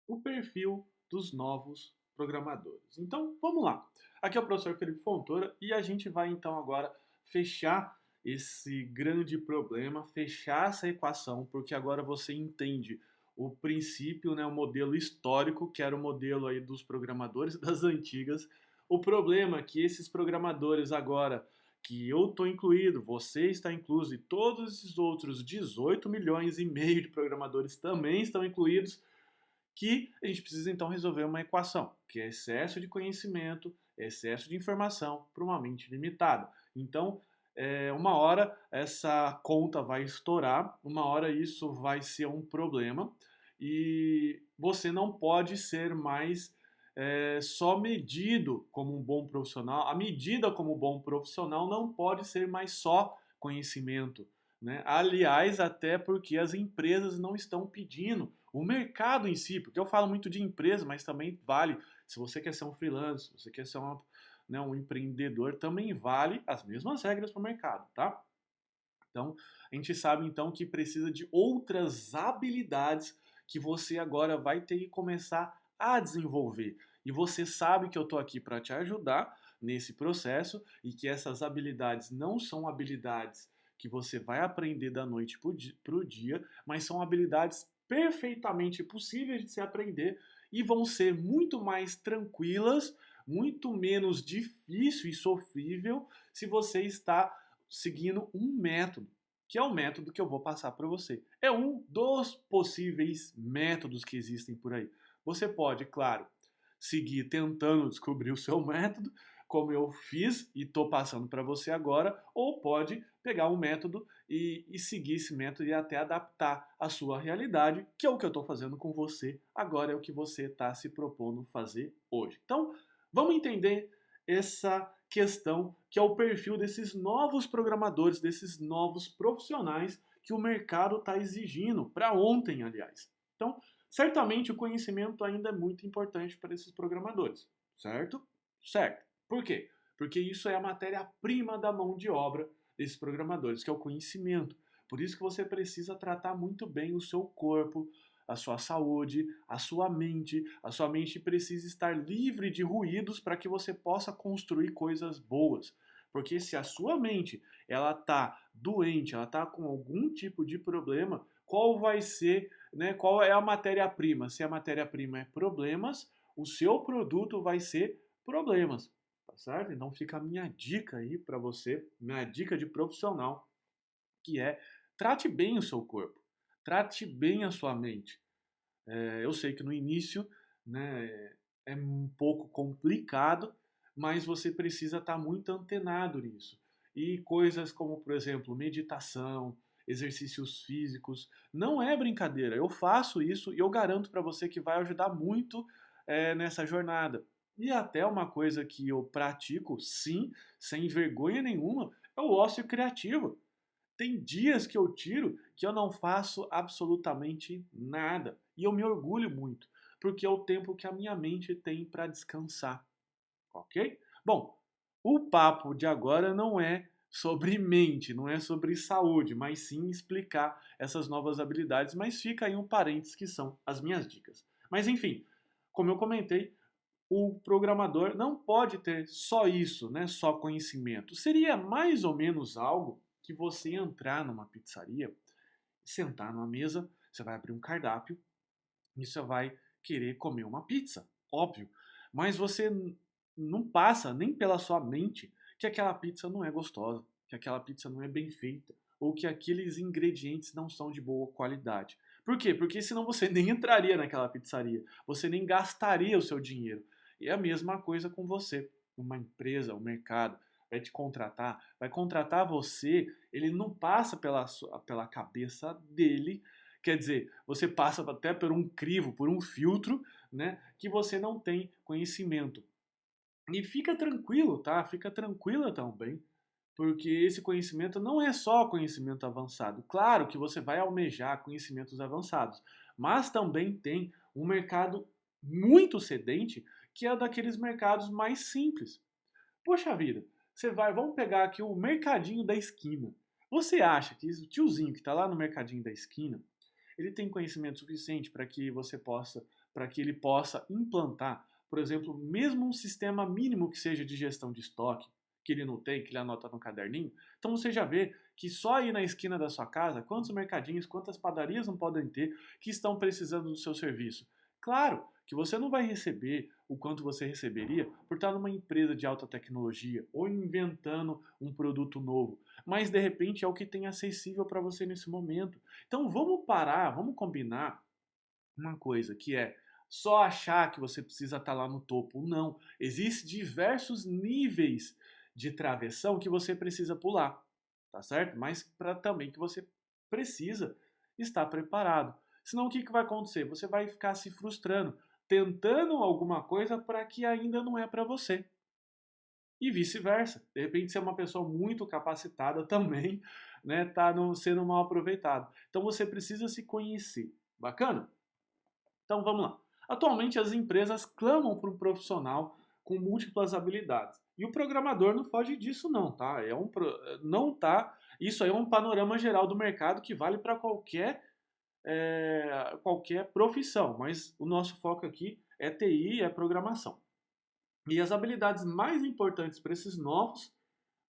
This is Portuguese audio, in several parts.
o perfil dos novos programadores. Então, vamos lá. Aqui é o professor Felipe Fontoura e a gente vai então agora fechar esse grande problema, fechar essa equação, porque agora você entende o princípio, né, o modelo histórico, que era o modelo aí dos programadores das antigas. O problema é que esses programadores agora, que eu estou incluído, você está incluso e todos esses outros 18 milhões e meio de programadores também estão incluídos, que a gente precisa então resolver uma equação, que é excesso de conhecimento, excesso de informação para uma mente limitada. Então, uma hora essa conta vai estourar, uma hora isso vai ser um problema e você não pode ser mais só medido como um bom profissional. A medida como um bom profissional não pode ser mais só conhecimento, né? Aliás, até porque as empresas não estão pedindo, o mercado em si, porque eu falo muito de empresa, mas também vale, se você quer ser um freelancer, se você quer ser né, um empreendedor, também vale as mesmas regras para o mercado, tá? Então, a gente sabe então que precisa de outras habilidades que você agora vai ter que começar a desenvolver. E você sabe que eu estou aqui para te ajudar nesse processo e que essas habilidades não são habilidades que você vai aprender da noite para o dia, mas são habilidades perfeitamente possíveis de se aprender e vão ser muito mais tranquilas, muito menos difícil e sofrível se você está seguindo um método, que é o método que eu vou passar para você. É um dos possíveis métodos que existem por aí. Você pode, claro, seguir tentando descobrir o seu método, como eu fiz e estou passando para você agora, ou pode pegar um método e seguir esse método e até adaptar a sua realidade, que é o que eu estou fazendo com você agora, é o que você está se propondo fazer hoje. Então, vamos entender essa questão que é o perfil desses novos programadores, desses novos profissionais que o mercado está exigindo, para ontem, aliás. Então, certamente o conhecimento ainda é muito importante para esses programadores, certo? Certo. Por quê? Porque isso é a matéria-prima da mão de obra desses programadores, que é o conhecimento. Por isso que você precisa tratar muito bem o seu corpo, a sua saúde, a sua mente. A sua mente precisa estar livre de ruídos para que você possa construir coisas boas. Porque se a sua mente ela tá doente, ela tá com algum tipo de problema, qual vai ser, né, qual é a matéria-prima? Se a matéria-prima é problemas, o seu produto vai ser problemas, tá certo? Então fica a minha dica aí para você, minha dica de profissional, que é trate bem o seu corpo, trate bem a sua mente. Eu sei que no início, né, é um pouco complicado, mas você precisa estar muito antenado nisso. E coisas como, por exemplo, meditação, exercícios físicos, não é brincadeira. Eu faço isso e eu garanto para você que vai ajudar muito nessa jornada. E até uma coisa que eu pratico, sim, sem vergonha nenhuma, é o ócio criativo. Tem dias que eu tiro que eu não faço absolutamente nada. E eu me orgulho muito, porque é o tempo que a minha mente tem para descansar, ok? Bom, o papo de agora não é sobre mente, não é sobre saúde, mas sim explicar essas novas habilidades, mas fica aí um parênteses que são as minhas dicas. Mas enfim, como eu comentei, o programador não pode ter só isso, né? Só conhecimento. Seria mais ou menos algo que você entrar numa pizzaria, sentar numa mesa, você vai abrir um cardápio e você vai querer comer uma pizza, óbvio. Mas você não passa nem pela sua mente que aquela pizza não é gostosa, que aquela pizza não é bem feita, ou que aqueles ingredientes não são de boa qualidade. Por quê? Porque senão você nem entraria naquela pizzaria, você nem gastaria o seu dinheiro. E é a mesma coisa com você. Uma empresa, um mercado vai te contratar, vai contratar você, ele não passa pela cabeça dele. Quer dizer, você passa até por um crivo, por um filtro, né, que você não tem conhecimento. E fica tranquilo, tá? Fica tranquila também, porque esse conhecimento não é só conhecimento avançado. Claro que você vai almejar conhecimentos avançados, mas também tem um mercado muito sedente, que é daqueles mercados mais simples. Poxa vida, você vai, vamos pegar aqui o mercadinho da esquina. Você acha que o tiozinho que está lá no mercadinho da esquina, ele tem conhecimento suficiente para que você possa para que ele possa implantar, por exemplo, mesmo um sistema mínimo que seja de gestão de estoque, que ele não tem, que ele anota no caderninho. Então você já vê que só aí na esquina da sua casa, quantos mercadinhos, quantas padarias não podem ter que estão precisando do seu serviço. Claro que você não vai receber o quanto você receberia por estar numa empresa de alta tecnologia ou inventando um produto novo, mas de repente é o que tem acessível para você nesse momento. Então vamos parar, vamos combinar uma coisa que é só achar que você precisa estar lá no topo. Não, existem diversos níveis de travessão que você precisa pular, tá certo? Mas para também que você precisa estar preparado. Senão o que, que vai acontecer? Você vai ficar se frustrando, tentando alguma coisa para que ainda não é para você. E vice-versa. De repente, você é uma pessoa muito capacitada também, né, tá sendo mal aproveitado. Então você precisa se conhecer. Bacana? Então vamos lá. Atualmente as empresas clamam por um profissional com múltiplas habilidades. E o programador não foge disso não, tá? Não tá. Isso aí é um panorama geral do mercado que vale para qualquer profissão, mas o nosso foco aqui é TI, é programação. E as habilidades mais importantes para esses novos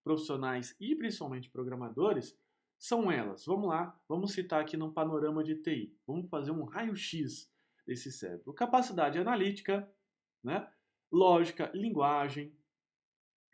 profissionais e principalmente programadores são elas. Vamos lá, vamos citar aqui num panorama de TI. Vamos fazer um raio-x desse cérebro. Capacidade analítica, né? Lógica, linguagem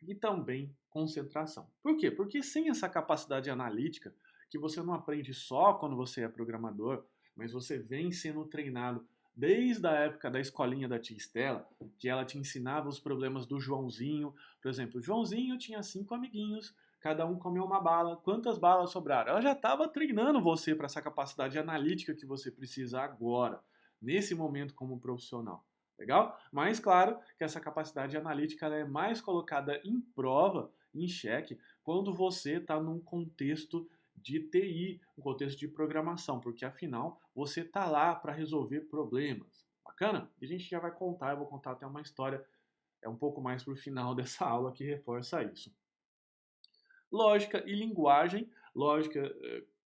e também concentração. Por quê? Porque sem essa capacidade analítica, que você não aprende só quando você é programador, mas você vem sendo treinado desde a época da escolinha da tia Estela, que ela te ensinava os problemas do Joãozinho. Por exemplo, o Joãozinho tinha 5 amiguinhos, cada um comeu uma bala, quantas balas sobraram? Ela já estava treinando você para essa capacidade analítica que você precisa agora, nesse momento como profissional. Legal? Mas claro que essa capacidade analítica ela é mais colocada em prova, em xeque, quando você está num contexto de TI, um contexto de programação, porque afinal você está lá para resolver problemas. Bacana? E a gente já vai contar, eu vou contar até uma história um pouco mais para o final dessa aula que reforça isso. Lógica e linguagem, lógica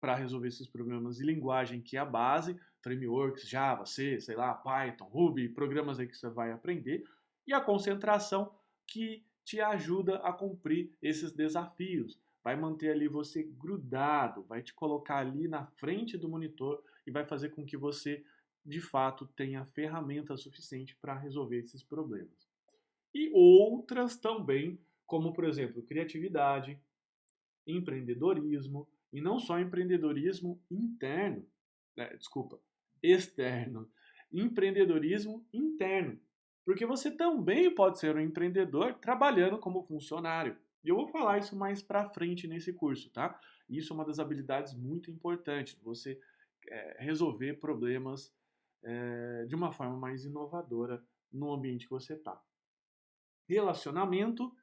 para resolver esses problemas e linguagem que é a base, frameworks, Java, C, sei lá, Python, Ruby, programas aí que você vai aprender, e a concentração que te ajuda a cumprir esses desafios. Vai manter ali você grudado, vai te colocar ali na frente do monitor e vai fazer com que você, de fato, tenha ferramenta suficiente para resolver esses problemas. E outras também, como por exemplo, criatividade, empreendedorismo, e não só empreendedorismo interno, desculpa, externo, empreendedorismo interno. Porque você também pode ser um empreendedor trabalhando como funcionário. E eu vou falar isso mais para frente nesse curso, tá? Isso é uma das habilidades muito importantes, você resolver problemas de uma forma mais inovadora no ambiente que você está. Relacionamento.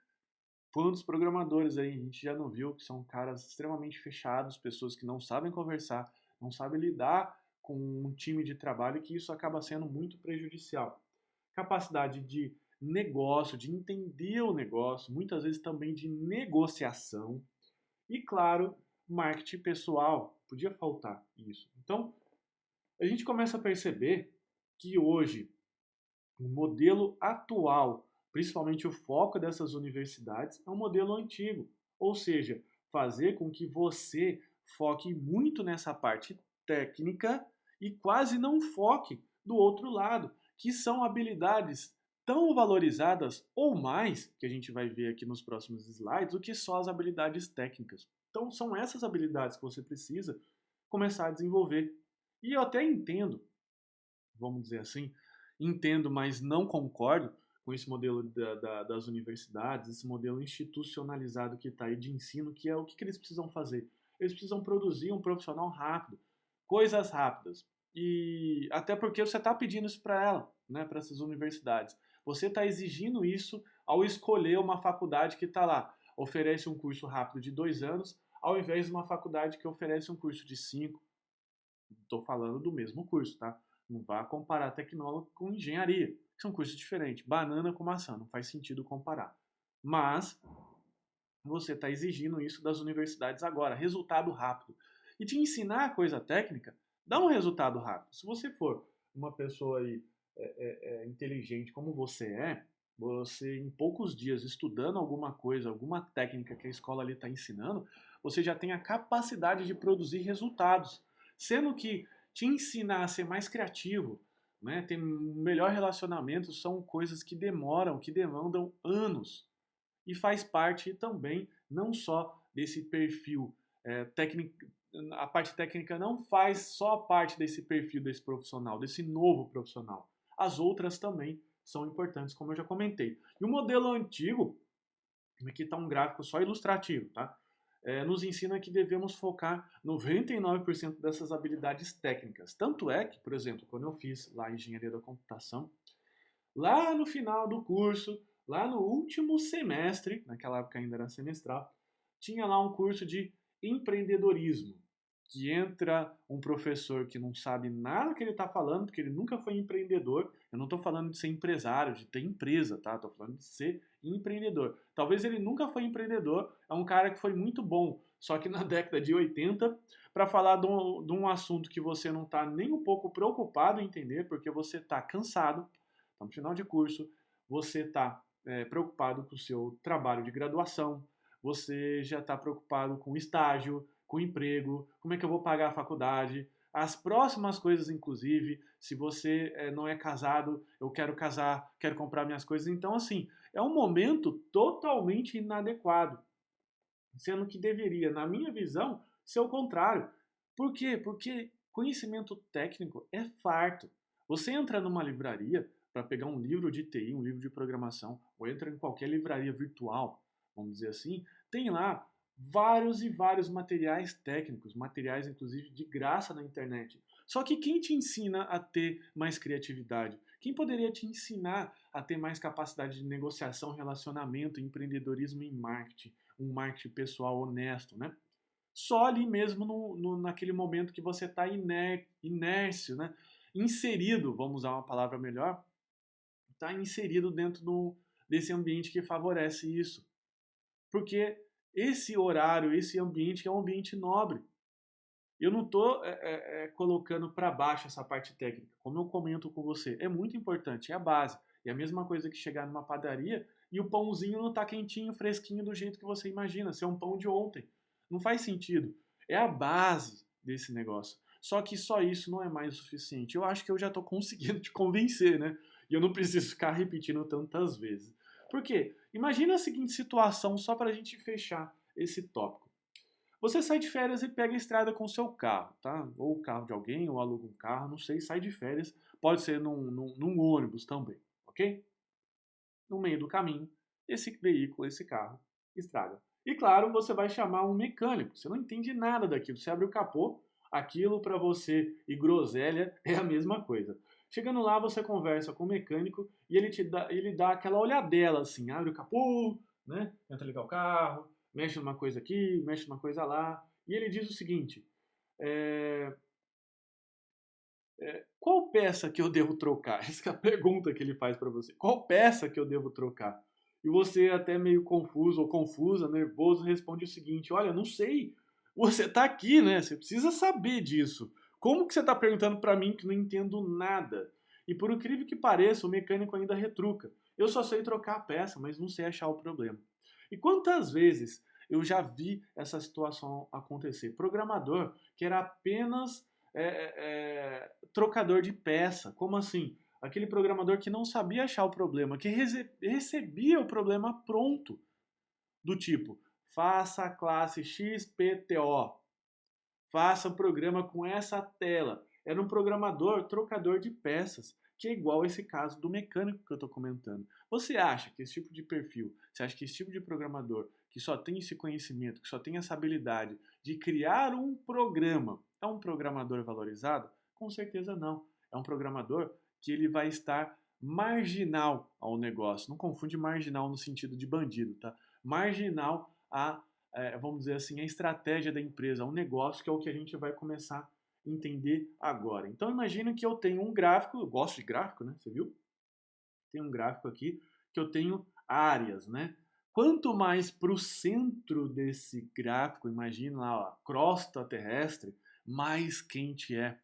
Quantos programadores aí a gente já não viu que são caras extremamente fechados, pessoas que não sabem conversar, não sabem lidar com um time de trabalho, que isso acaba sendo muito prejudicial. Capacidade de negócio, de entender o negócio, muitas vezes também de negociação e, claro, marketing pessoal. Podia faltar isso. Então, a gente começa a perceber que hoje o modelo atual, principalmente o foco dessas universidades, é um modelo antigo. Ou seja, fazer com que você foque muito nessa parte técnica e quase não foque do outro lado, que são habilidades tão valorizadas ou mais, que a gente vai ver aqui nos próximos slides, do que só as habilidades técnicas. Então, são essas habilidades que você precisa começar a desenvolver. E eu até entendo, vamos dizer assim, entendo, mas não concordo com esse modelo das universidades, esse modelo institucionalizado que está aí de ensino, que é o que eles precisam fazer. Eles precisam produzir um profissional rápido, coisas rápidas. E até porque você está pedindo isso para ela, né, para essas universidades. Você está exigindo isso ao escolher uma faculdade que está lá, oferece um curso rápido de 2 anos, ao invés de uma faculdade que oferece um curso de 5. Estou falando do mesmo curso, tá? Não vá comparar tecnólogo com engenharia, que são cursos diferentes. Banana com maçã, não faz sentido comparar. Mas você está exigindo isso das universidades agora, resultado rápido. E te ensinar coisa técnica dá um resultado rápido. Se você for uma pessoa aí inteligente como você em poucos dias estudando alguma coisa, alguma técnica que a escola ali está ensinando, você já tem a capacidade de produzir resultados. Sendo que te ensinar a ser mais criativo, né, ter um melhor relacionamento, são coisas que demoram, que demandam anos. E faz parte também não só desse perfil técnico, a parte técnica não faz só parte desse perfil desse profissional, desse novo profissional. As outras também são importantes, como eu já comentei. E o modelo antigo, aqui está um gráfico só ilustrativo, tá? Nos ensina que devemos focar 99% dessas habilidades técnicas. Tanto é que, por exemplo, quando eu fiz lá a engenharia da computação, lá no final do curso, lá no último semestre, naquela época ainda era semestral, tinha lá um curso de empreendedorismo, que entra um professor que não sabe nada que ele está falando, porque ele nunca foi empreendedor. Eu não estou falando de ser empresário, de ter empresa, tá? Estou falando de ser empreendedor. Talvez ele nunca foi empreendedor, é um cara que foi muito bom, só que na década de 80, para falar de um assunto que você não está nem um pouco preocupado em entender, porque você está cansado, está no final de curso, você está preocupado com o seu trabalho de graduação, você já está preocupado com estágio, com emprego, como é que eu vou pagar a faculdade, as próximas coisas, inclusive, se você não é casado, eu quero casar, quero comprar minhas coisas. Então, assim, é um momento totalmente inadequado, sendo que deveria, na minha visão, ser o contrário. Por quê? Porque conhecimento técnico é farto. Você entra numa livraria para pegar um livro de TI, um livro de programação, ou entra em qualquer livraria virtual, vamos dizer assim, tem lá vários e vários materiais técnicos, materiais inclusive de graça na internet. Só que quem te ensina a ter mais criatividade? Quem poderia te ensinar a ter mais capacidade de negociação, relacionamento, empreendedorismo e marketing? Um marketing pessoal honesto, né? Só ali mesmo naquele momento que você está inércio, né? Inserido, vamos usar uma palavra melhor, está inserido dentro desse ambiente que favorece isso. Porque esse horário, esse ambiente é um ambiente nobre. Eu não estou colocando para baixo essa parte técnica, como eu comento com você. É muito importante, é a base. É a mesma coisa que chegar numa padaria e o pãozinho não está quentinho, fresquinho do jeito que você imagina, ser um pão de ontem. Não faz sentido. É a base desse negócio. Só que só isso não é mais o suficiente. Eu acho que eu já estou conseguindo te convencer, né? E eu não preciso ficar repetindo tantas vezes. Por quê? Imagina a seguinte situação, só para a gente fechar esse tópico. Você sai de férias e pega a estrada com o seu carro, tá? Ou o carro de alguém, ou aluga um carro, não sei, sai de férias. Pode ser num ônibus também, ok? No meio do caminho, esse veículo, esse carro, estraga. E claro, você vai chamar um mecânico. Você não entende nada daquilo. Você abre o capô, aquilo para você e groselha é a mesma coisa. Chegando lá, você conversa com o mecânico e ele dá aquela olhadela assim, abre o capô, né? Tenta ligar o carro, mexe numa coisa aqui, mexe numa coisa lá. E ele diz o seguinte: é, qual peça que eu devo trocar? Essa é a pergunta que ele faz para você. Qual peça que eu devo trocar? E você, até meio confuso ou confusa, nervoso, responde o seguinte: olha, não sei. Você está aqui, né? Você precisa saber disso. Como que você está perguntando para mim que não entendo nada? E por incrível que pareça, o mecânico ainda retruca. Eu só sei trocar a peça, mas não sei achar o problema. E quantas vezes eu já vi essa situação acontecer? Programador que era apenas trocador de peça. Como assim? Aquele programador que não sabia achar o problema, que recebia o problema pronto, do tipo, faça a classe XPTO, faça o programa com essa tela. Era um programador trocador de peças, que é igual esse caso do mecânico que eu estou comentando. Você acha que esse tipo de perfil, você acha que esse tipo de programador que só tem esse conhecimento, que só tem essa habilidade de criar um programa, é um programador valorizado? Com certeza não. É um programador que ele vai estar marginal ao negócio. Não confunde marginal no sentido de bandido, tá? Marginal a vamos dizer assim, a estratégia da empresa, um negócio, que é o que a gente vai começar a entender agora. Então imagina que eu tenho um gráfico, eu gosto de gráfico, né? Você viu? Tem um gráfico aqui que eu tenho áreas, né? Quanto mais para o centro desse gráfico, imagina lá, ó, a crosta terrestre, mais quente é,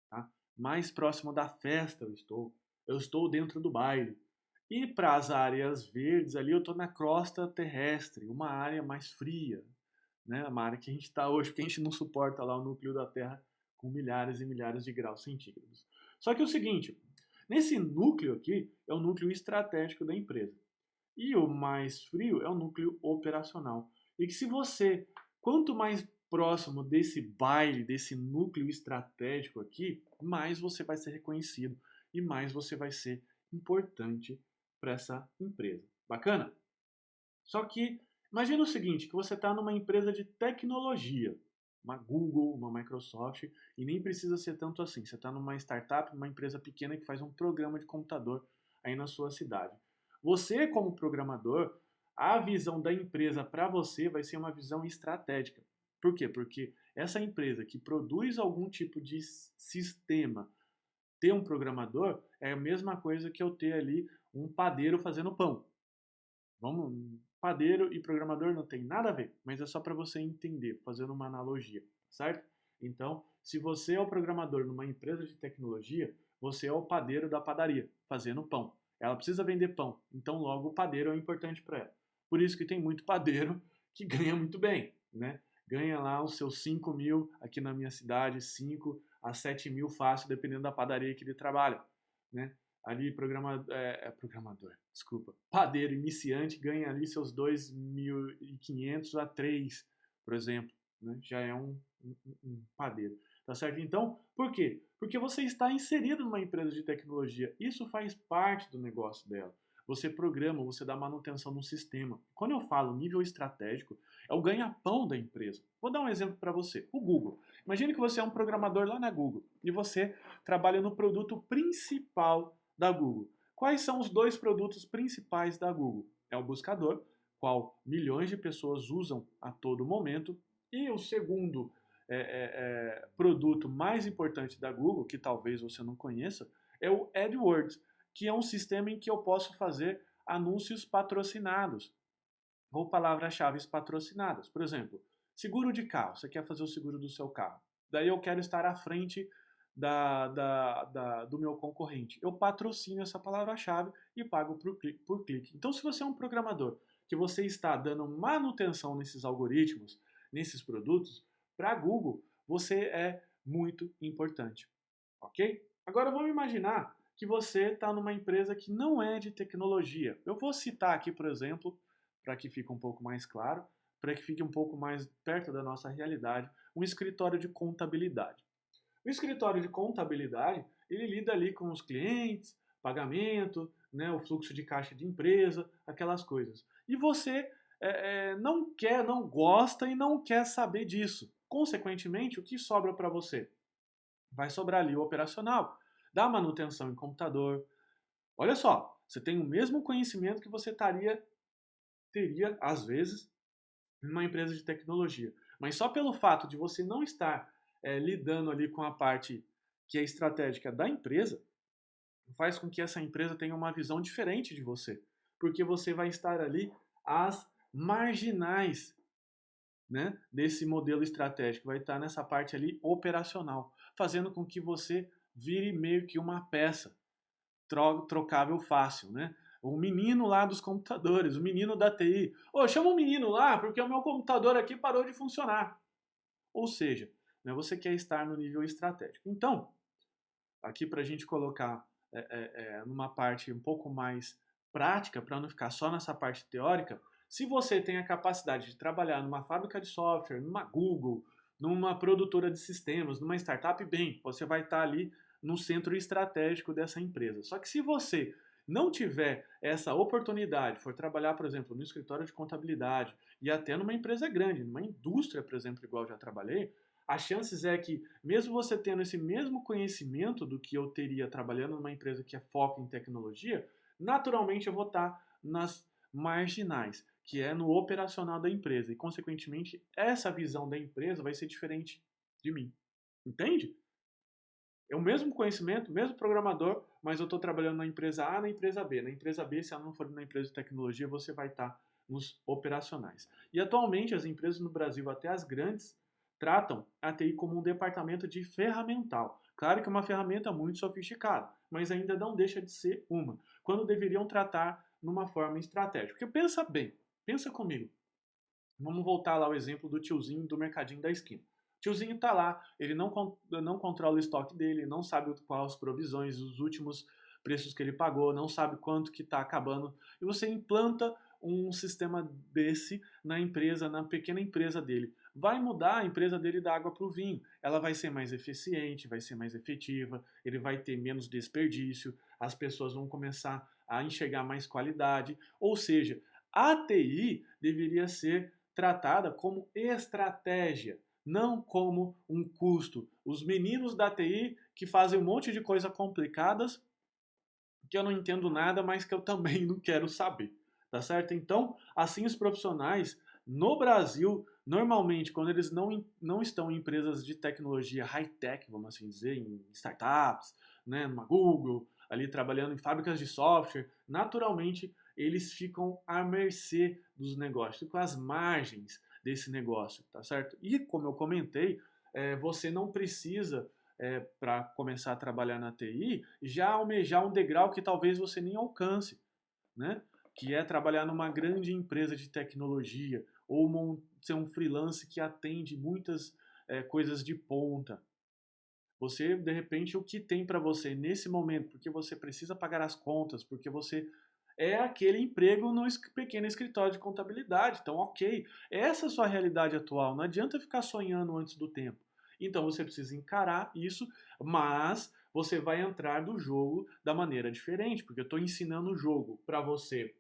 tá? Mais próximo da festa eu estou. eu estou dentro do baile. E para as áreas verdes ali, eu estou na crosta terrestre, uma área mais fria, né? Uma área que a gente está hoje, porque a gente não suporta lá o núcleo da Terra com milhares e milhares de graus centígrados. Só que é o seguinte, nesse núcleo aqui é o núcleo estratégico da empresa. E o mais frio é o núcleo operacional. E que se você, quanto mais próximo desse baile, desse núcleo estratégico aqui, mais você vai ser reconhecido e mais você vai ser importante para essa empresa. Bacana? Só que imagina o seguinte, que você está numa empresa de tecnologia, uma Google, uma Microsoft, e nem precisa ser tanto assim. Você está numa startup, numa empresa pequena que faz um programa de computador aí na sua cidade. Você, como programador, a visão da empresa para você vai ser uma visão estratégica. Por quê? Porque essa empresa que produz algum tipo de sistema, ter um programador, é a mesma coisa que eu ter ali um padeiro fazendo pão. Vamos, padeiro e programador não tem nada a ver, mas é só para você entender, fazendo uma analogia, certo? Então, se você é o programador numa empresa de tecnologia, você é o padeiro da padaria, fazendo pão. Ela precisa vender pão, então logo o padeiro é importante para ela. Por isso que tem muito padeiro que ganha muito bem, né? Ganha lá os seus 5 mil, aqui na minha cidade, 5 a 7 mil fácil, dependendo da padaria que ele trabalha, né? Ali programador, desculpa, padeiro iniciante ganha ali seus 2.500 a 3, por exemplo, né? Já é um padeiro, tá certo? Então, por quê? Porque você está inserido numa empresa de tecnologia, isso faz parte do negócio dela. Você programa, você dá manutenção no sistema. Quando eu falo nível estratégico, é o ganha-pão da empresa. Vou dar um exemplo para você. O Google. Imagine que você é um programador lá na Google e você trabalha no produto principal da Google. Quais são os dois produtos principais da Google? É o buscador, qual milhões de pessoas usam a todo momento, e o segundo produto mais importante da Google, que talvez você não conheça, é o AdWords, que é um sistema em que eu posso fazer anúncios patrocinados ou palavras-chave patrocinadas. Por exemplo, seguro de carro, você quer fazer o seguro do seu carro. Daí eu quero estar à frente do meu concorrente. Eu patrocino essa palavra-chave e pago por clique. Então, se você é um programador que você está dando manutenção nesses algoritmos, nesses produtos, para a Google, você é muito importante. Ok? Agora vamos imaginar que você está numa empresa que não é de tecnologia. Eu vou citar aqui, por exemplo, para que fique um pouco mais claro, para que fique um pouco mais perto da nossa realidade, um escritório de contabilidade. O escritório de contabilidade, ele lida ali com os clientes, pagamento, né, o fluxo de caixa de empresa, aquelas coisas. E você não quer, não gosta e não quer saber disso. Consequentemente, o que sobra para você? Vai sobrar ali o operacional, da manutenção em computador. Olha só, você tem o mesmo conhecimento que você teria, às vezes, numa empresa de tecnologia. Mas só pelo fato de você não estar lidando ali com a parte que é estratégica da empresa, faz com que essa empresa tenha uma visão diferente de você. Porque você vai estar ali às marginais, né, desse modelo estratégico, vai estar nessa parte ali operacional, fazendo com que você vire meio que uma peça trocável fácil, né? O menino lá dos computadores, o menino da TI. Ô, chama o menino lá porque o meu computador aqui parou de funcionar. Ou seja, né, você quer estar no nível estratégico. Então, aqui para a gente colocar numa parte um pouco mais prática, para não ficar só nessa parte teórica, se você tem a capacidade de trabalhar numa fábrica de software, numa Google, numa produtora de sistemas, numa startup, bem, você vai estar ali no centro estratégico dessa empresa. Só que se você não tiver essa oportunidade, for trabalhar, por exemplo, no escritório de contabilidade e até numa empresa grande, numa indústria, por exemplo, igual eu já trabalhei, as chances é que, mesmo você tendo esse mesmo conhecimento do que eu teria trabalhando numa empresa que é foco em tecnologia, naturalmente eu vou estar nas marginais, que é no operacional da empresa. E, consequentemente, essa visão da empresa vai ser diferente de mim. Entende? É o mesmo conhecimento, o mesmo programador, mas eu estou trabalhando na empresa A, na empresa B. Na empresa B, se ela não for na empresa de tecnologia, você vai estar nos operacionais. E atualmente as empresas no Brasil, até as grandes, tratam a TI como um departamento de ferramental. Claro que é uma ferramenta muito sofisticada, mas ainda não deixa de ser uma, quando deveriam tratar numa forma estratégica. Porque pensa bem, pensa comigo. Vamos voltar lá ao exemplo do tiozinho do mercadinho da esquina. O tiozinho está lá, ele não controla o estoque dele, não sabe quais as provisões, os últimos preços que ele pagou, não sabe quanto que está acabando. E você implanta um sistema desse na empresa, na pequena empresa dele. Vai mudar a empresa dele da água para o vinho. Ela vai ser mais eficiente, vai ser mais efetiva, ele vai ter menos desperdício, as pessoas vão começar a enxergar mais qualidade. Ou seja, a TI deveria ser tratada como estratégia, não como um custo. Os meninos da TI que fazem um monte de coisas complicadas que eu não entendo nada, mas que eu também não quero saber, tá certo? Então, assim os profissionais no Brasil, normalmente, quando eles não estão em empresas de tecnologia high-tech, vamos assim dizer, em startups, né, numa Google, ali trabalhando em fábricas de software, naturalmente eles ficam à mercê dos negócios, ficam às margens desse negócio, tá certo? E como eu comentei, você não precisa, para começar a trabalhar na TI, já almejar um degrau que talvez você nem alcance, né? Que é trabalhar numa grande empresa de tecnologia ou ser um freelance que atende muitas coisas de ponta. Você, de repente, o que tem para você nesse momento, porque você precisa pagar as contas, porque você é aquele emprego no pequeno escritório de contabilidade. Então, ok, essa é a sua realidade atual. Não adianta ficar sonhando antes do tempo. Então, você precisa encarar isso, mas você vai entrar do jogo da maneira diferente, porque eu estou ensinando o jogo para você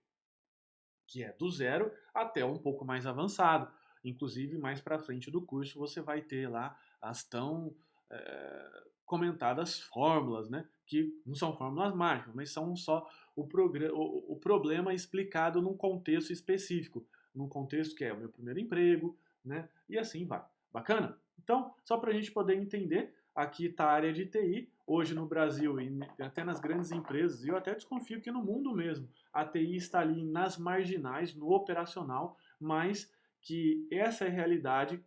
que é do zero até um pouco mais avançado. Inclusive, mais para frente do curso, você vai ter lá as tão comentadas fórmulas, né? Que não são fórmulas mágicas, mas são só o problema explicado num contexto específico, num contexto que é o meu primeiro emprego, né? E assim vai. Bacana? Então, só para a gente poder entender, aqui está a área de TI, hoje no Brasil e até nas grandes empresas, e eu até desconfio que no mundo mesmo, a TI está ali nas marginais, no operacional, mas que essa é a realidade,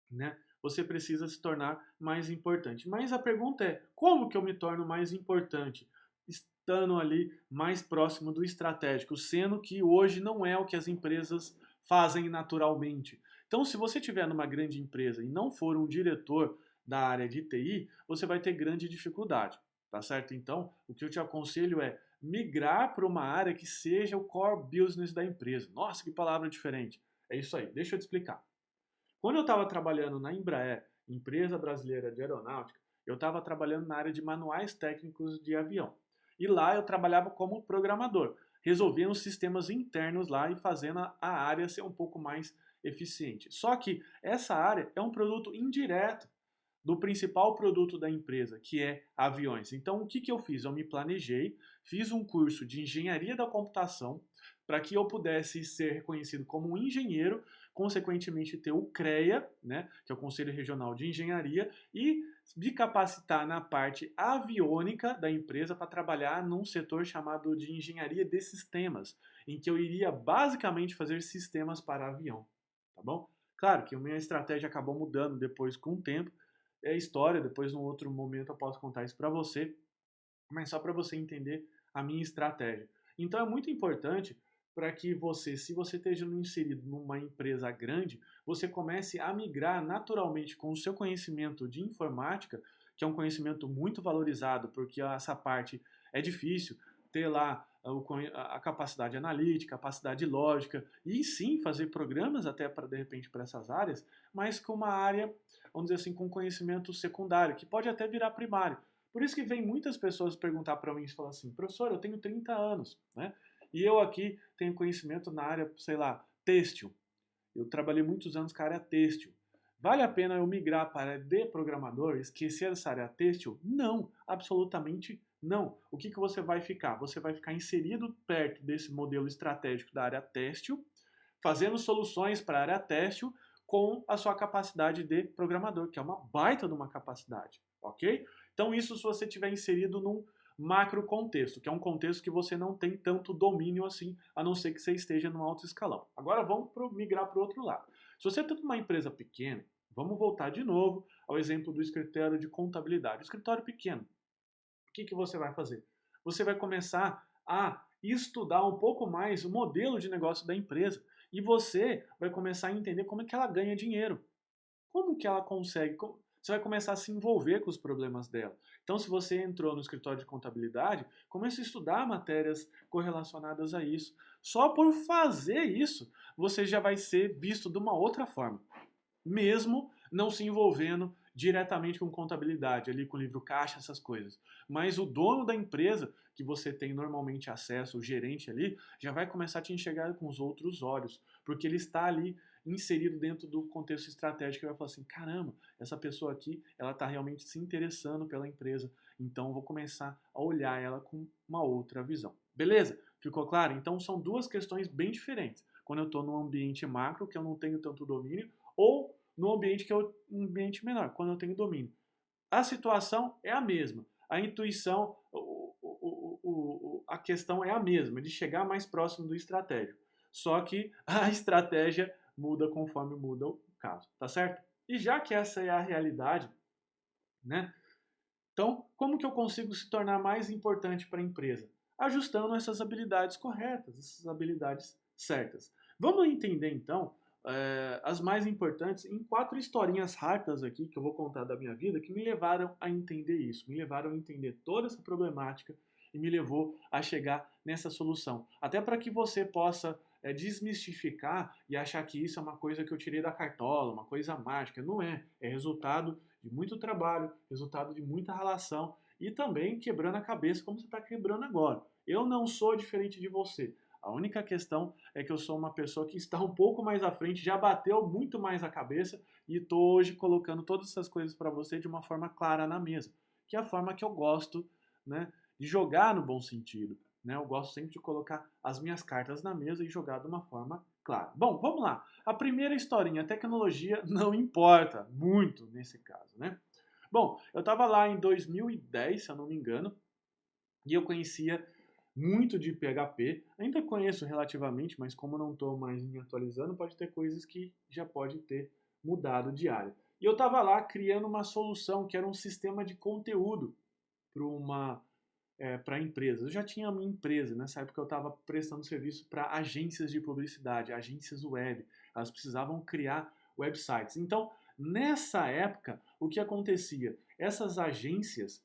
né? Você precisa se tornar mais importante. Mas a pergunta é, como que eu me torno mais importante? Estando ali mais próximo do estratégico, sendo que hoje não é o que as empresas fazem naturalmente. Então, se você estiver numa grande empresa e não for um diretor da área de TI, você vai ter grande dificuldade, tá certo? Então, o que eu te aconselho é migrar para uma área que seja o core business da empresa. Nossa, que palavra diferente. É isso aí, deixa eu te explicar. Quando eu estava trabalhando na Embraer, empresa brasileira de aeronáutica, eu estava trabalhando na área de manuais técnicos de avião. E lá eu trabalhava como programador, resolvendo os sistemas internos lá e fazendo a área ser um pouco mais eficiente. Só que essa área é um produto indireto do principal produto da empresa, que é aviões. Então, o que, que eu fiz? Eu me planejei, fiz um curso de engenharia da computação para que eu pudesse ser reconhecido como um engenheiro, consequentemente ter o CREA, né, que é o Conselho Regional de Engenharia, e me capacitar na parte aviônica da empresa para trabalhar num setor chamado de engenharia de sistemas, em que eu iria basicamente fazer sistemas para avião, tá bom? Claro que a minha estratégia acabou mudando depois com o tempo, é história, depois num outro momento eu posso contar isso para você, mas só para você entender a minha estratégia. Então é muito importante para que você, se você esteja inserido numa empresa grande, você comece a migrar naturalmente com o seu conhecimento de informática, que é um conhecimento muito valorizado, porque essa parte é difícil, ter lá a capacidade analítica, capacidade lógica, e sim fazer programas até para de repente para essas áreas, mas com uma área, vamos dizer assim, com conhecimento secundário, que pode até virar primário. Por isso que vem muitas pessoas perguntar para mim e falar assim, professor, eu tenho 30 anos, né? E eu aqui tenho conhecimento na área, sei lá, têxtil. Eu trabalhei muitos anos com a área têxtil. Vale a pena eu migrar para a área de programador, esquecer essa área têxtil? Não, absolutamente não. O que, que você vai ficar? Você vai ficar inserido perto desse modelo estratégico da área têxtil, fazendo soluções para a área têxtil com a sua capacidade de programador, que é uma baita de uma capacidade, ok? Então isso se você tiver inserido num macro contexto, que é um contexto que você não tem tanto domínio assim, a não ser que você esteja no alto escalão. Agora vamos migrar para o outro lado. Se você tem uma empresa pequena, vamos voltar de novo ao exemplo do escritório de contabilidade. O escritório pequeno, o que você vai fazer? Você vai começar a estudar um pouco mais o modelo de negócio da empresa e você vai começar a entender como é que ela ganha dinheiro. Como que ela consegue? Você vai começar a se envolver com os problemas dela. Então, se você entrou no escritório de contabilidade, comece a estudar matérias correlacionadas a isso. Só por fazer isso, você já vai ser visto de uma outra forma, mesmo não se envolvendo diretamente com contabilidade, ali com livro caixa, essas coisas. Mas o dono da empresa, que você tem normalmente acesso, o gerente ali, já vai começar a te enxergar com os outros olhos, porque ele está ali inserido dentro do contexto estratégico e vai falar assim, caramba, essa pessoa aqui, ela está realmente se interessando pela empresa, então eu vou começar a olhar ela com uma outra visão. Beleza? Ficou claro? Então são duas questões bem diferentes. Quando eu estou num ambiente macro, que eu não tenho tanto domínio, ou no ambiente que é um ambiente menor, quando eu tenho domínio. A situação é a mesma. A intuição, a questão é a mesma, de chegar mais próximo do estratégico. Só que a estratégia muda conforme muda o caso, tá certo? E já que essa é a realidade, né? Então, como que eu consigo se tornar mais importante para a empresa? Ajustando essas habilidades corretas, essas habilidades certas. Vamos entender então as mais importantes em 4 historinhas rápidas aqui que eu vou contar da minha vida que me levaram a entender isso, me levaram a entender toda essa problemática e me levou a chegar nessa solução. Até para que você possa desmistificar e achar que isso é uma coisa que eu tirei da cartola, uma coisa mágica. Não é. É resultado de muito trabalho, resultado de muita relação e também quebrando a cabeça como você está quebrando agora. Eu não sou diferente de você. A única questão é que eu sou uma pessoa que está um pouco mais à frente, já bateu muito mais a cabeça e estou hoje colocando todas essas coisas para você de uma forma clara na mesa, que é a forma que eu gosto, né, de jogar no bom sentido. Né? Eu gosto sempre de colocar as minhas cartas na mesa e jogar de uma forma clara. Bom, vamos lá. A primeira historinha, a tecnologia não importa muito nesse caso, né? Bom, eu estava lá em 2010, se eu não me engano, e eu conhecia muito de PHP. Ainda conheço relativamente, mas como não estou mais me atualizando, pode ter coisas que já pode ter mudado de área. E eu estava lá criando uma solução que era um sistema de conteúdo para empresas. Eu já tinha a minha empresa, nessa época eu estava prestando serviço para agências de publicidade, agências web. Elas precisavam criar websites. Então, nessa época, o que acontecia? Essas agências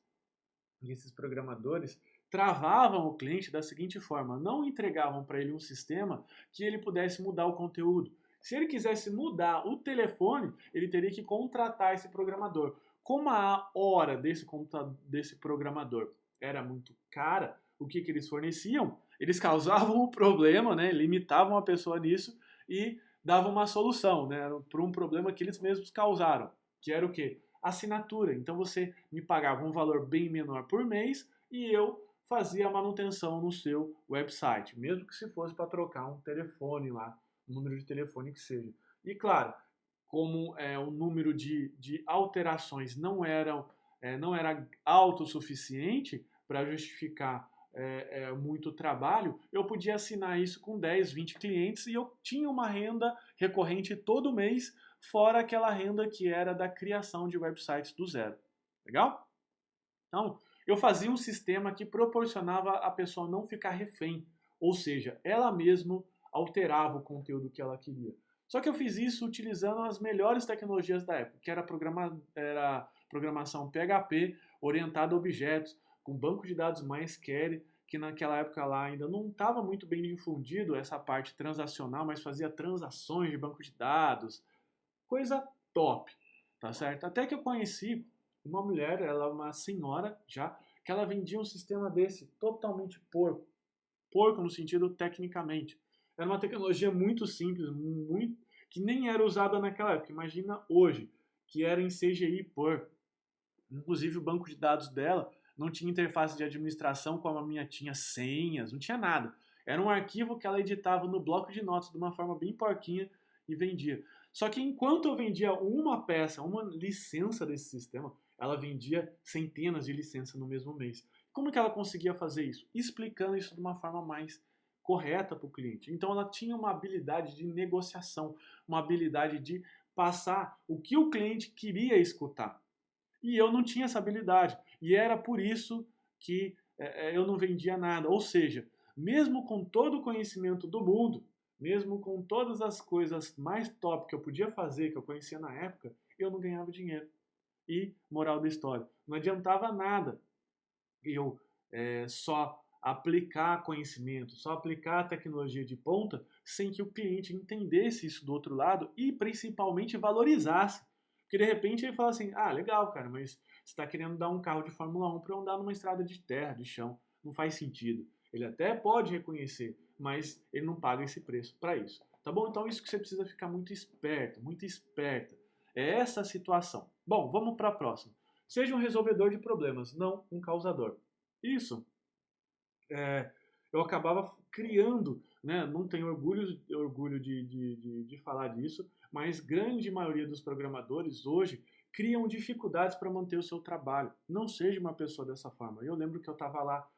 e esses programadores travavam o cliente da seguinte forma: não entregavam para ele um sistema que ele pudesse mudar o conteúdo. Se ele quisesse mudar o telefone, ele teria que contratar esse programador. Como a hora desse programador era muito cara, o que eles forneciam? Eles causavam um problema, né? Limitavam a pessoa nisso e davam uma solução, né? Para um problema que eles mesmos causaram, que era o quê? Assinatura. Então você me pagava um valor bem menor por mês e eu fazia a manutenção no seu website, mesmo que se fosse para trocar um telefone lá, um número de telefone que seja. E claro, como o número de alterações não era autossuficiente para justificar muito trabalho, eu podia assinar isso com 10, 20 clientes e eu tinha uma renda recorrente todo mês, fora aquela renda que era da criação de websites do zero. Legal? Então, eu fazia um sistema que proporcionava a pessoa não ficar refém, ou seja, ela mesma alterava o conteúdo que ela queria. Só que eu fiz isso utilizando as melhores tecnologias da época, que era programação PHP orientada a objetos, com banco de dados MySQL, que naquela época lá ainda não estava muito bem difundido essa parte transacional, mas fazia transações de banco de dados, coisa top, tá certo? Até que eu conheci uma mulher, ela é uma senhora já, que ela vendia um sistema desse totalmente porco. Porco no sentido tecnicamente. Era uma tecnologia muito simples, muito, que nem era usada naquela época. Imagina hoje, que era em CGI por. Inclusive o banco de dados dela não tinha interface de administração como a minha tinha senhas, não tinha nada. Era um arquivo que ela editava no bloco de notas de uma forma bem porquinha e vendia. Só que enquanto eu vendia uma peça, uma licença desse sistema, ela vendia centenas de licenças no mesmo mês. Como que ela conseguia fazer isso? Explicando isso de uma forma mais correta para o cliente. Então ela tinha uma habilidade de negociação, uma habilidade de passar o que o cliente queria escutar. E eu não tinha essa habilidade. E era por isso que eu não vendia nada. Ou seja, mesmo com todo o conhecimento do mundo, mesmo com todas as coisas mais top que eu podia fazer, que eu conhecia na época, eu não ganhava dinheiro. E, moral da história, não adiantava nada eu só aplicar conhecimento, só aplicar tecnologia de ponta, sem que o cliente entendesse isso do outro lado e principalmente valorizasse. Porque de repente ele fala assim, ah, legal, cara, mas você está querendo dar um carro de Fórmula 1 para eu andar numa estrada de terra, de chão. Não faz sentido. Ele até pode reconhecer, mas ele não paga esse preço para isso. Tá bom? Então isso que você precisa ficar muito esperto, muito esperta. É essa a situação. Bom, vamos para a próxima. Seja um resolvedor de problemas, não um causador. Isso eu acabava criando, né? Não tenho orgulho de falar disso, mas grande maioria dos programadores hoje criam dificuldades para manter o seu trabalho. Não seja uma pessoa dessa forma. Eu lembro que eu estava lá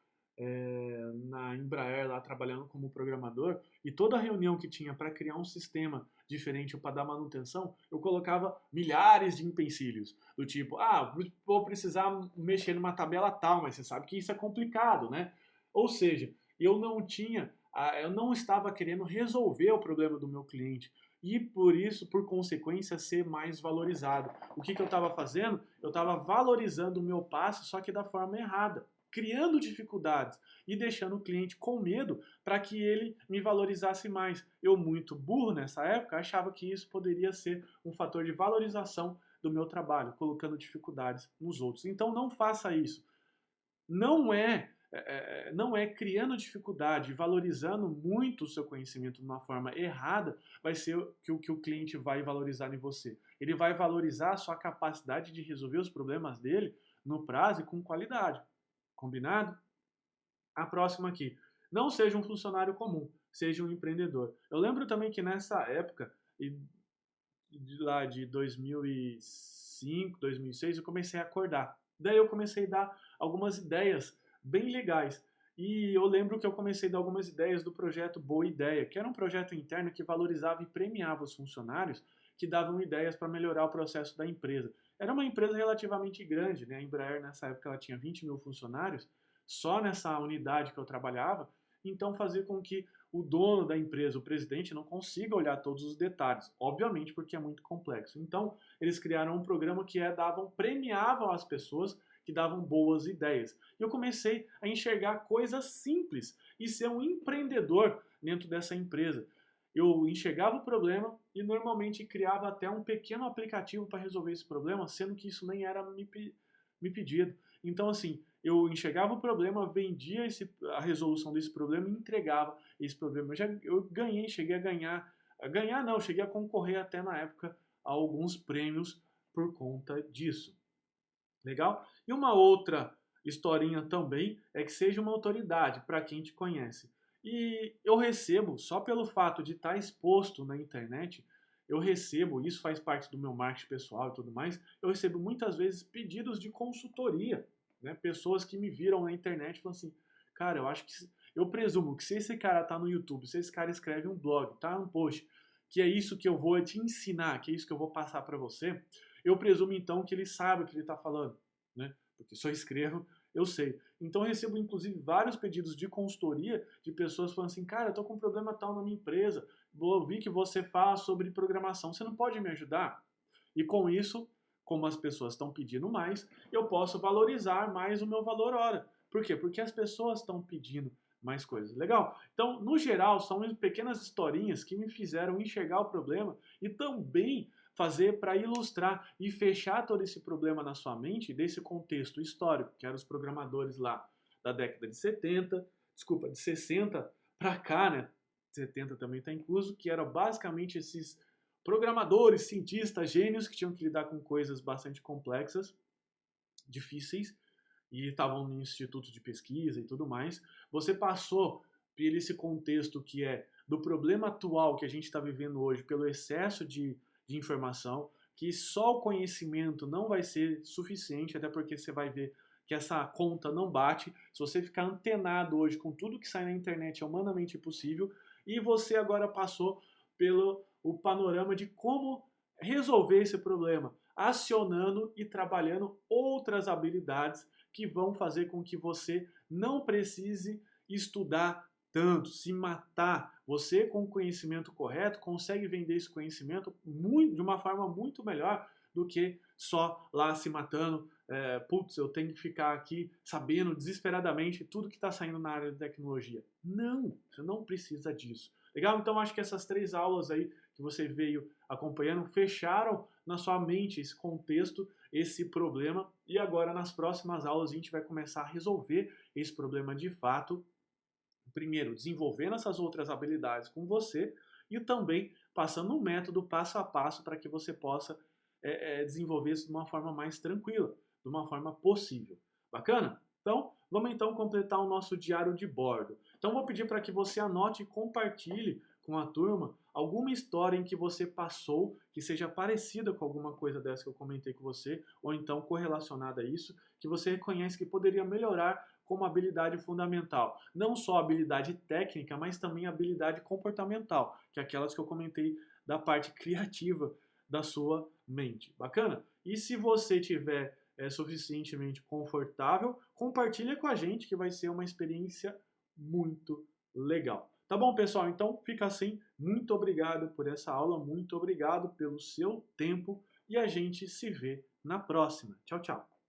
na Embraer, lá trabalhando como programador, e toda reunião que tinha para criar um sistema diferente ou para dar manutenção, eu colocava milhares de empecilhos, do tipo, ah, vou precisar mexer numa tabela tal, mas você sabe que isso é complicado, né? Ou seja, eu não estava querendo resolver o problema do meu cliente e por isso, por consequência, ser mais valorizado. O que eu estava fazendo? Eu estava valorizando o meu passo, só que da forma errada, criando dificuldades e deixando o cliente com medo para que ele me valorizasse mais. Eu, muito burro nessa época, achava que isso poderia ser um fator de valorização do meu trabalho, colocando dificuldades nos outros. Então não faça isso. Não é criando dificuldade, valorizando muito o seu conhecimento de uma forma errada, vai ser o que o cliente vai valorizar em você. Ele vai valorizar a sua capacidade de resolver os problemas dele no prazo e com qualidade. Combinado? A próxima aqui. Não seja um funcionário comum, seja um empreendedor. Eu lembro também que nessa época, lá de 2005, 2006, eu comecei a acordar. Daí eu comecei a dar algumas ideias bem legais. E eu lembro que eu comecei a dar algumas ideias do projeto Boa Ideia, que era um projeto interno que valorizava e premiava os funcionários que davam ideias para melhorar o processo da empresa. Era uma empresa relativamente grande, né? A Embraer nessa época ela tinha 20 mil funcionários, só nessa unidade que eu trabalhava, então fazia com que o dono da empresa, o presidente, não consiga olhar todos os detalhes, obviamente porque é muito complexo. Então, eles criaram um programa que premiavam as pessoas que davam boas ideias. E eu comecei a enxergar coisas simples e ser um empreendedor dentro dessa empresa. Eu enxergava o problema e normalmente criava até um pequeno aplicativo para resolver esse problema, sendo que isso nem era me pedido. Então, assim, eu enxergava o problema, vendia a resolução desse problema e entregava esse problema. Eu ganhei, cheguei cheguei a concorrer até na época a alguns prêmios por conta disso. Legal? E uma outra historinha também é que seja uma autoridade para quem te conhece. E eu recebo, só pelo fato de estar exposto na internet, eu recebo, isso faz parte do meu marketing pessoal e tudo mais, eu recebo muitas vezes pedidos de consultoria, né? Pessoas que me viram na internet falam assim, cara, eu presumo que se esse cara tá no YouTube, se esse cara escreve um blog, tá um post, que é isso que eu vou te ensinar, que é isso que eu vou passar para você, eu presumo então que ele sabe o que ele está falando, né? Porque se eu escrevo, eu sei. Então eu recebo inclusive vários pedidos de consultoria de pessoas falando assim, cara, eu tô com um problema tal na minha empresa, vi que você fala sobre programação, você não pode me ajudar? E com isso, como as pessoas estão pedindo mais, eu posso valorizar mais o meu valor hora. Por quê? Porque as pessoas estão pedindo mais coisas. Legal? Então, no geral, são pequenas historinhas que me fizeram enxergar o problema e também fazer para ilustrar e fechar todo esse problema na sua mente desse contexto histórico, que eram os programadores lá da década de 70, desculpa, de 60 para cá, né? 70 também está incluso, que eram basicamente esses programadores, cientistas, gênios que tinham que lidar com coisas bastante complexas, difíceis, e estavam em institutos de pesquisa e tudo mais. Você passou por esse contexto que é do problema atual que a gente está vivendo hoje, pelo excesso de informação, que só o conhecimento não vai ser suficiente, até porque você vai ver que essa conta não bate. Se você ficar antenado hoje com tudo que sai na internet é humanamente impossível, e você agora passou pelo o panorama de como resolver esse problema, acionando e trabalhando outras habilidades que vão fazer com que você não precise estudar tanto, se matar. Você, com o conhecimento correto, consegue vender esse conhecimento de uma forma muito melhor do que só lá se matando. Putz, eu tenho que ficar aqui sabendo desesperadamente tudo que está saindo na área de tecnologia. Não, você não precisa disso. Legal? Então acho que essas 3 aulas aí que você veio acompanhando fecharam na sua mente esse contexto, esse problema, e agora nas próximas aulas a gente vai começar a resolver esse problema de fato. Primeiro, desenvolvendo essas outras habilidades com você e também passando um método passo a passo para que você possa desenvolver isso de uma forma mais tranquila, de uma forma possível. Bacana? Então, vamos então completar o nosso diário de bordo. Então, vou pedir para que você anote e compartilhe com a turma alguma história em que você passou que seja parecida com alguma coisa dessa que eu comentei com você, ou então correlacionada a isso, que você reconhece que poderia melhorar como habilidade fundamental. Não só habilidade técnica, mas também habilidade comportamental, que é aquelas que eu comentei da parte criativa da sua mente. Bacana? E se você tiver suficientemente confortável, compartilha com a gente que vai ser uma experiência muito legal. Tá bom, pessoal? Então fica assim. Muito obrigado por essa aula, muito obrigado pelo seu tempo e a gente se vê na próxima. Tchau, tchau.